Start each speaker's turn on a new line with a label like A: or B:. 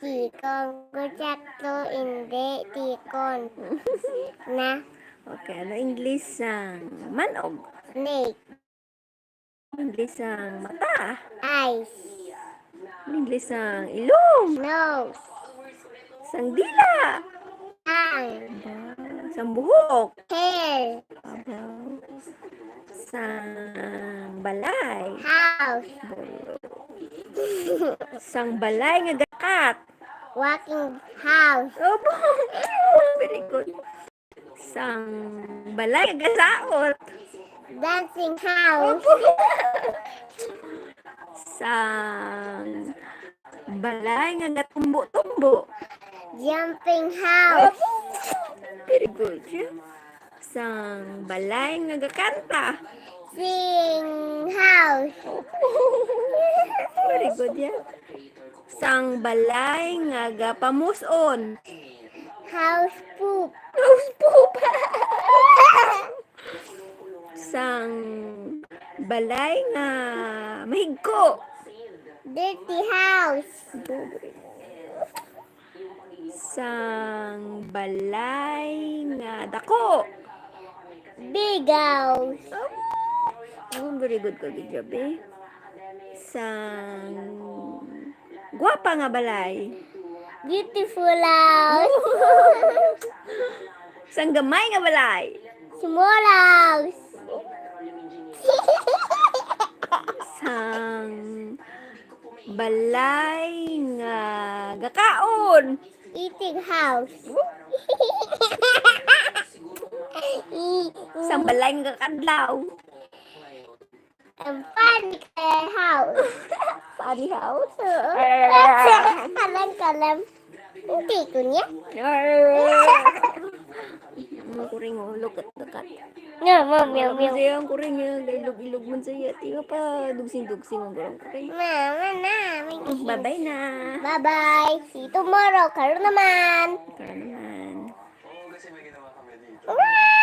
A: Tikon ko to hindi. Tikon. Na.
B: Okay, ano English sang manog?
A: Snake.
B: English sang mata?
A: Eyes.
B: English sang ilong?
A: Nose.
B: Sang dila?
A: Tongue.
B: Sang buhok?
A: Hair.
B: Sang balay?
A: House.
B: Sang balay nga gakat?
A: Walking house.
B: Opo. Very good. Sang balay nga gasaot?
A: Dancing house.
B: Sang balay nga gatumbo-tumbo?
A: Jumping house.
B: Very good. Sang balay nga gakanta?
A: Sing house.
B: Very good yan. Sang balay nga gapamuson?
A: House poop.
B: House poop. Sang balay nga mahigko?
A: Dirty house.
B: Sang balay nga dako?
A: Big house.
B: Oh, very good ka, good job eh. Sang guwapa nga balay?
A: Beautiful house.
B: Sang gamay nga balay?
A: Small house.
B: Sang balay nga gakaon?
A: Eating house.
B: Sang balay nga kadlaw?
A: Funny house.
B: Funny house?
A: Kalam. Hindi ko niya.
B: Ang kuring mo, look at the cat.
A: Meow.
B: Masaya ang kuring niya, ilog-ilog man sa'yo. Tinga pa, dugsing-dugsing ang kuring.
A: Mama na.
B: Bye-bye na.
A: Bye-bye. See you tomorrow. Karoon naman.
B: Para naman.
A: Wow!